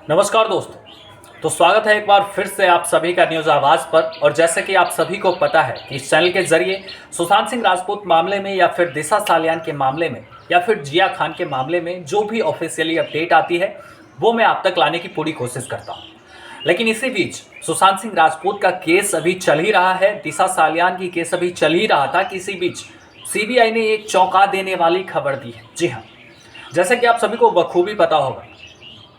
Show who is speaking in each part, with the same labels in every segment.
Speaker 1: नमस्कार दोस्तों। तो स्वागत है एक बार फिर से आप सभी का न्यूज़ आवाज़ पर। और जैसे कि आप सभी को पता है कि इस चैनल के जरिए सुशांत सिंह राजपूत मामले में या फिर दिशा सालियान के मामले में या फिर जिया खान के मामले में जो भी ऑफिशियली अपडेट आती है वो मैं आप तक लाने की पूरी कोशिश करता हूँ। लेकिन इसी बीच सुशांत सिंह राजपूत का केस अभी चल ही रहा है, दिशा सालियान की केस अभी चल ही रहा था कि इसी बीच सीबीआई ने एक चौंका देने वाली खबर दी है। जी हाँ, जैसे कि आप सभी को बखूबी पता होगा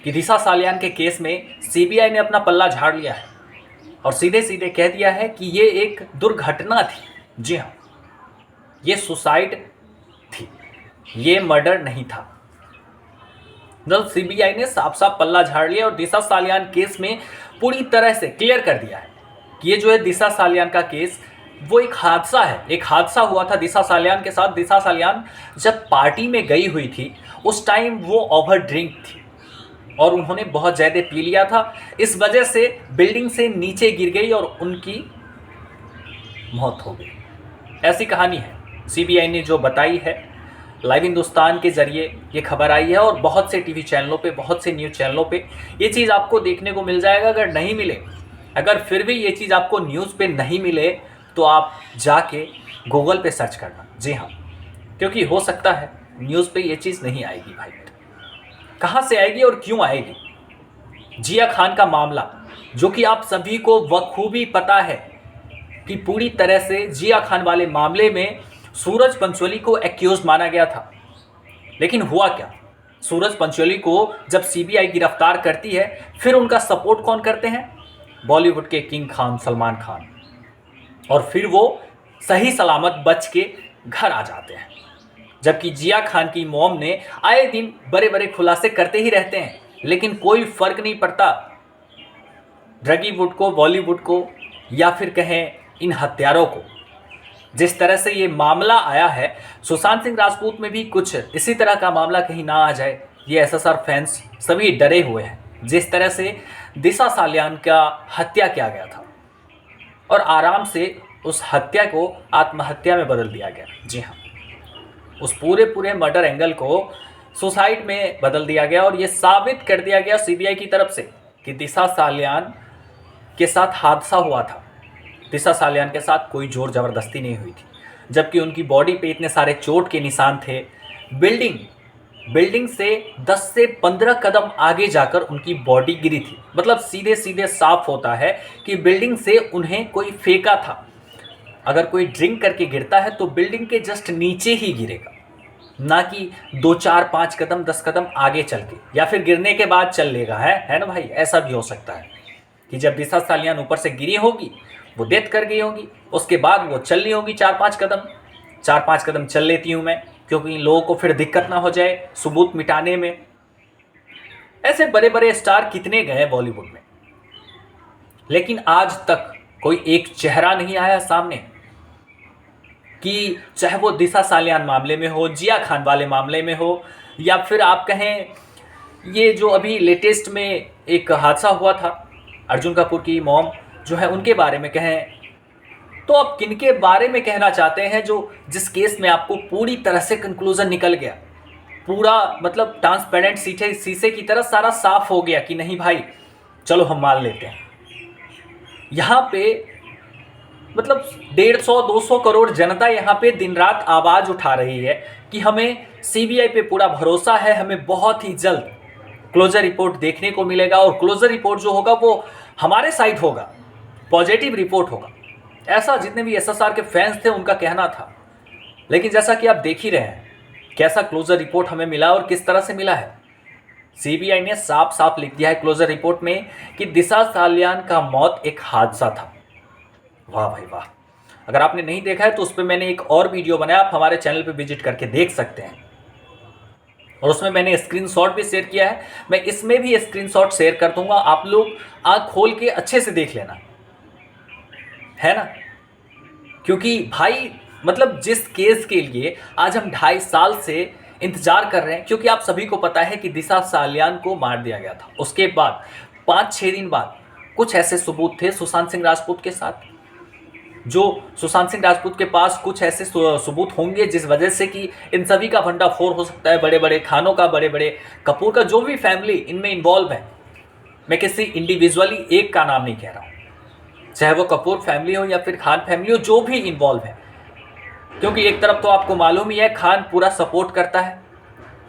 Speaker 1: कि दिशा सालियान के केस में सीबीआई ने अपना पल्ला झाड़ लिया है और सीधे सीधे कह दिया है कि ये एक दुर्घटना थी। जी हाँ, ये सुसाइड थी, ये मर्डर नहीं था। मतलब सीबीआई ने साफ साफ पल्ला झाड़ लिया और दिशा सालियान केस में पूरी तरह से क्लियर कर दिया है कि ये जो है दिशा सालियान का केस वो एक हादसा है। एक हादसा हुआ था दिशा सालियान के साथ। दिशा सालियान जब पार्टी में गई हुई थी उस टाइम वो ओवर ड्रिंक थी और उन्होंने बहुत ज़्यादा पी लिया था। इस वजह से बिल्डिंग से नीचे गिर गई और उनकी मौत हो गई। ऐसी कहानी है सीबीआई ने जो बताई है। लाइव हिंदुस्तान के जरिए ये खबर आई है और बहुत से टीवी चैनलों पे, बहुत से न्यूज़ चैनलों पे ये चीज़ आपको देखने को मिल जाएगा। अगर नहीं मिले, अगर फिर भी ये चीज़ आपको न्यूज़ पे नहीं मिले तो आप जाके गूगल पे सर्च करना। जी हाँ, क्योंकि हो सकता है न्यूज़ पे ये चीज़ नहीं आएगी। भाई कहाँ से आएगी और क्यों आएगी? जिया खान का मामला जो कि आप सभी को बखूबी पता है कि पूरी तरह से जिया खान वाले मामले में सूरज पंचोली को एक्यूज माना गया था। लेकिन हुआ क्या? सूरज पंचोली को जब सीबीआई गिरफ्तार करती है फिर उनका सपोर्ट कौन करते हैं? बॉलीवुड के किंग खान सलमान खान। और फिर वो सही सलामत बच के घर आ जाते हैं। जबकि जिया खान की मॉम ने आए दिन बड़े बड़े खुलासे करते ही रहते हैं, लेकिन कोई फर्क नहीं पड़ता ड्रगीवुड को, बॉलीवुड को या फिर कहें इन हत्यारों को। जिस तरह से ये मामला आया है, सुशांत सिंह राजपूत में भी कुछ इसी तरह का मामला कहीं ना आ जाए, ये एसएसआर फैंस सभी डरे हुए हैं। जिस तरह से दिशा सालियान का हत्या किया गया था और आराम से उस हत्या को आत्महत्या में बदल दिया गया। जी हाँ, उस पूरे मर्डर एंगल को सुसाइड में बदल दिया गया और ये साबित कर दिया गया सीबीआई की तरफ से कि दिशा सालियान के साथ हादसा हुआ था। दिशा सालियान के साथ कोई जोर ज़बरदस्ती नहीं हुई थी, जबकि उनकी बॉडी पे इतने सारे चोट के निशान थे। बिल्डिंग से 10 से 15 कदम आगे जाकर उनकी बॉडी गिरी थी। मतलब सीधे सीधे साफ होता है कि बिल्डिंग से उन्हें कोई फेंका था। अगर कोई ड्रिंक करके गिरता है तो बिल्डिंग के जस्ट नीचे ही गिरेगा, ना कि 2, 4, 5 कदम 10 कदम आगे चल के, या फिर गिरने के बाद चल लेगा। है ना भाई? ऐसा भी हो सकता है कि जब दिशा सालियान ऊपर से गिरी होगी, वो डेथ कर गई होगी, उसके बाद वो चल ली होगी 4-5 कदम। 4-5 कदम चल लेती हूँ मैं, क्योंकि इन लोगों को फिर दिक्कत ना हो जाए सबूत मिटाने में। ऐसे बड़े बड़े स्टार कितने गए बॉलीवुड में, लेकिन आज तक कोई एक चेहरा नहीं आया सामने कि चाहे वो दिशा सालियान मामले में हो, जिया खान वाले मामले में हो, या फिर आप कहें ये जो अभी लेटेस्ट में एक हादसा हुआ था अर्जुन कपूर की मॉम जो है उनके बारे में कहें। तो आप किनके बारे में कहना चाहते हैं जो जिस केस में आपको पूरी तरह से कंक्लूजन निकल गया, पूरा मतलब ट्रांसपेरेंट शीशे की तरह सारा साफ हो गया कि नहीं भाई चलो हम मान लेते हैं। यहाँ पे मतलब 150-200 करोड़ जनता यहाँ पे दिन रात आवाज़ उठा रही है कि हमें सीबीआई पे पूरा भरोसा है, हमें बहुत ही जल्द क्लोजर रिपोर्ट देखने को मिलेगा और क्लोजर रिपोर्ट जो होगा वो हमारे साइड होगा, पॉजिटिव रिपोर्ट होगा। ऐसा जितने भी एसएसआर के फैंस थे उनका कहना था। लेकिन जैसा कि आप देख ही रहे हैं कैसा क्लोजर रिपोर्ट हमें मिला और किस तरह से मिला है। सीबीआई ने साफ साफ लिख दिया है क्लोजर रिपोर्ट में कि दिशा सालियान का मौत एक हादसा था। वाह भाई वाह! अगर आपने नहीं देखा है तो उस पर मैंने एक और वीडियो बनाया, आप हमारे चैनल पे विजिट करके देख सकते हैं और उसमें मैंने स्क्रीनशॉट भी शेयर किया है। मैं इसमें भी स्क्रीनशॉट शेयर कर दूंगा, आप लोग आँख खोल के अच्छे से देख लेना, है ना? क्योंकि भाई मतलब जिस केस के लिए आज हम 2.5 साल से इंतजार कर रहे हैं, क्योंकि आप सभी को पता है कि दिशा सालियान को मार दिया गया था, उसके बाद 5-6 दिन बाद कुछ ऐसे सबूत थे सुशांत सिंह राजपूत के साथ, जो सुशांत सिंह राजपूत के पास कुछ ऐसे सबूत होंगे जिस वजह से कि इन सभी का भंडाफोड़ हो सकता है। बड़े बड़े खानों का, बड़े बड़े कपूर का, जो भी फैमिली इनमें इन्वॉल्व है, मैं किसी इंडिविजुअली एक का नाम नहीं कह रहा हूँ, चाहे वो कपूर फैमिली हो या फिर खान फैमिली हो, जो भी इन्वॉल्व है। क्योंकि एक तरफ तो आपको मालूम ही है खान पूरा सपोर्ट करता है,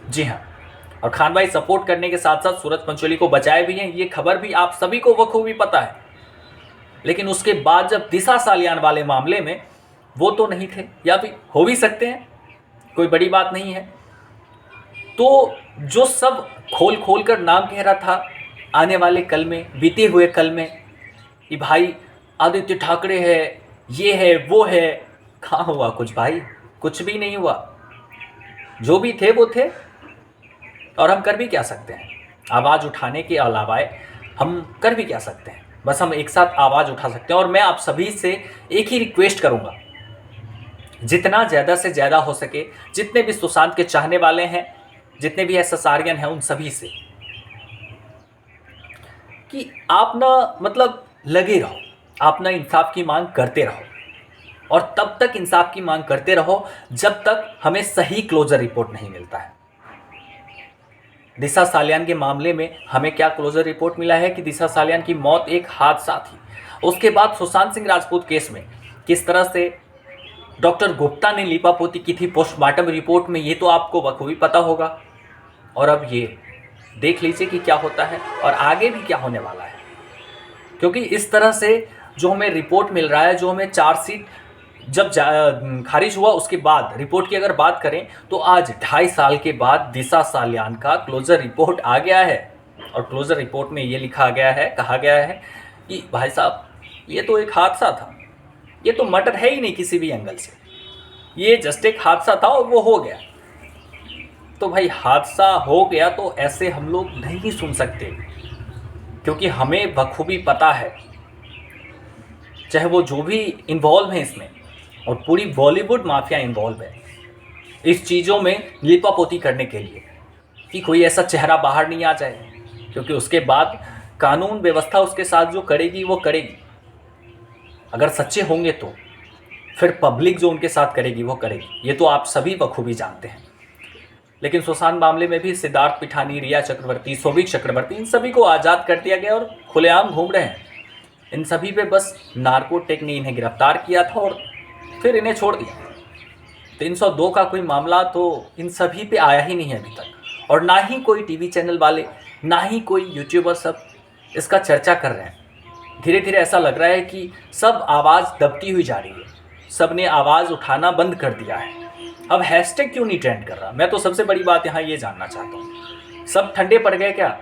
Speaker 1: जी हाँ, और खान भाई सपोर्ट करने के साथ साथ सूरज पंचोली को बचाए भी हैं, ये खबर भी आप सभी को बखूबी पता है। लेकिन उसके बाद जब दिशा सालियान वाले मामले में वो तो नहीं थे, या भी हो भी सकते हैं, कोई बड़ी बात नहीं है। तो जो सब खोल खोल कर नाम कह रहा था आने वाले कल में, बीते हुए कल में, कि भाई आदित्य ठाकरे है, ये है, वो है, कहाँ हुआ कुछ भाई? कुछ भी नहीं हुआ। जो भी थे वो थे, और हम कर भी क्या सकते हैं? आवाज़ उठाने के अलावा हम कर भी क्या सकते हैं? बस हम एक साथ आवाज़ उठा सकते हैं। और मैं आप सभी से एक ही रिक्वेस्ट करूँगा, जितना ज़्यादा से ज़्यादा हो सके, जितने भी सुशांत के चाहने वाले हैं, जितने भी एसएसआरियन हैं, उन सभी से कि आप ना मतलब लगे रहो, आप ना इंसाफ की मांग करते रहो, और तब तक इंसाफ की मांग करते रहो जब तक हमें सही क्लोजर रिपोर्ट नहीं मिलता है। दिशा सालियान के मामले में हमें क्या क्लोजर रिपोर्ट मिला है कि दिशा सालियान की मौत एक हादसा थी। उसके बाद सुशांत सिंह राजपूत केस में किस तरह से डॉक्टर गुप्ता ने लीपापोती की थी पोस्टमार्टम रिपोर्ट में, ये तो आपको बखूबी पता होगा। और अब ये देख लीजिए कि क्या होता है और आगे भी क्या होने वाला है। क्योंकि इस तरह से जो हमें रिपोर्ट मिल रहा है, जो हमें चार्जशीट जब खारिज हुआ उसके बाद रिपोर्ट की अगर बात करें, तो आज 2.5 साल के बाद दिशा सालियान का क्लोजर रिपोर्ट आ गया है। और क्लोजर रिपोर्ट में ये लिखा गया है, कहा गया है कि भाई साहब ये तो एक हादसा था, ये तो मर्डर है ही नहीं किसी भी एंगल से, ये जस्ट एक हादसा था और वो हो गया। तो भाई हादसा हो गया तो ऐसे हम लोग नहीं सुन सकते, क्योंकि हमें बखूबी पता है, चाहे वो जो भी इन्वॉल्व हैं इसमें, और पूरी बॉलीवुड माफिया इन्वॉल्व है इस चीज़ों में लिपापोती करने के लिए, कि कोई ऐसा चेहरा बाहर नहीं आ जाए, क्योंकि उसके बाद कानून व्यवस्था उसके साथ जो करेगी वो करेगी। अगर सच्चे होंगे तो फिर पब्लिक जो उनके साथ करेगी वो करेगी, ये तो आप सभी बखूबी जानते हैं। लेकिन सुशांत मामले में भी सिद्धार्थ पिठानी, रिया चक्रवर्ती, शोभिक चक्रवर्ती, इन सभी को आज़ाद कर दिया गया और खुलेआम घूम रहे हैं। इन सभी पे बस नार्कोटेक ने इन्हें गिरफ्तार किया था और फिर इन्हें छोड़ दिया। 302 का कोई मामला तो इन सभी पे आया ही नहीं है अभी तक, और ना ही कोई टीवी चैनल वाले, ना ही कोई यूट्यूबर सब इसका चर्चा कर रहे हैं। धीरे धीरे ऐसा लग रहा है कि सब आवाज़ दबती हुई जा रही है, सब ने आवाज़ उठाना बंद कर दिया है। अब हैशटैग क्यों नहीं ट्रेंड कर रहा? मैं तो सबसे बड़ी बात यहाँ ये जानना चाहता हूँ, सब ठंडे पड़ गए क्या?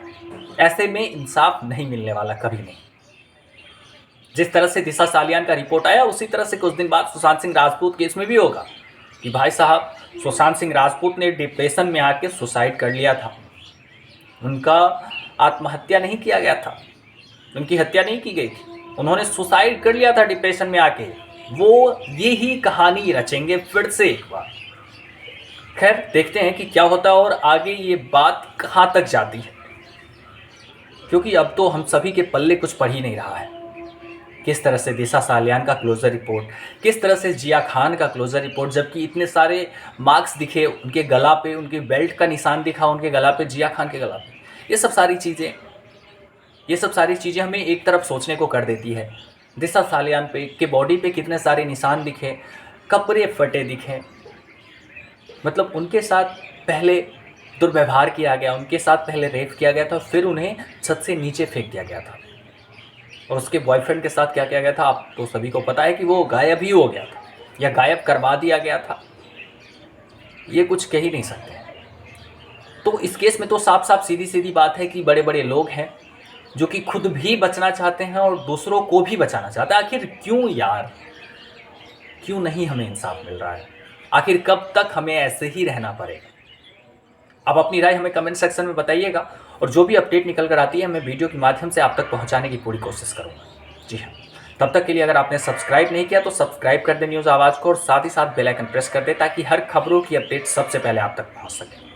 Speaker 1: ऐसे में इंसाफ नहीं मिलने वाला, कभी नहीं। जिस तरह से दिशा सालियान का रिपोर्ट आया, उसी तरह से कुछ दिन बाद सुशांत सिंह राजपूत केस में भी होगा कि भाई साहब सुशांत सिंह राजपूत ने डिप्रेशन में आके सुसाइड कर लिया था। उनका आत्महत्या नहीं किया गया था, उनकी हत्या नहीं की गई थी, उन्होंने सुसाइड कर लिया था डिप्रेशन में आके। वो ये ही कहानी रचेंगे फिर से एक बार। खैर देखते हैं कि क्या होता है और आगे ये बात कहाँ तक जाती है, क्योंकि अब तो हम सभी के पल्ले कुछ पड़ ही नहीं रहा है। किस तरह से दिशा सालियान का क्लोजर रिपोर्ट, किस तरह से जिया खान का क्लोजर रिपोर्ट, जबकि इतने सारे मार्क्स दिखे उनके गला पे, उनके बेल्ट का निशान दिखा उनके गला पे, जिया खान के गला पे। ये सब सारी चीज़ें हमें एक तरफ सोचने को कर देती है। दिशा सालियान पे के बॉडी पे कितने सारे निशान दिखे, कपड़े फटे दिखे, मतलब उनके साथ पहले दुर्व्यवहार किया गया, उनके साथ पहले रेप किया गया था, फिर उन्हें छत से नीचे फेंक दिया गया था। और उसके बॉयफ्रेंड के साथ क्या किया गया था आप तो सभी को पता है कि वो गायब ही हो गया था या गायब करवा दिया गया था। ये कुछ कह ही नहीं सकते। तो इस केस में तो साफ साफ सीधी सीधी बात है कि बड़े बड़े लोग हैं जो कि खुद भी बचना चाहते हैं और दूसरों को भी बचाना चाहते हैं। आखिर क्यों यार, क्यों नहीं हमें इंसाफ मिल रहा है? आखिर कब तक हमें ऐसे ही रहना पड़ेगा? आप अपनी राय हमें कमेंट सेक्शन में बताइएगा, और जो भी अपडेट निकल कर आती है मैं वीडियो के माध्यम से आप तक पहुंचाने की पूरी कोशिश करूंगा। जी हाँ, तब तक के लिए अगर आपने सब्सक्राइब नहीं किया तो सब्सक्राइब कर दें न्यूज़ आवाज़ को, और साथ ही साथ बेल आइकन प्रेस कर दें ताकि हर खबरों की अपडेट सबसे पहले आप तक पहुंच सके।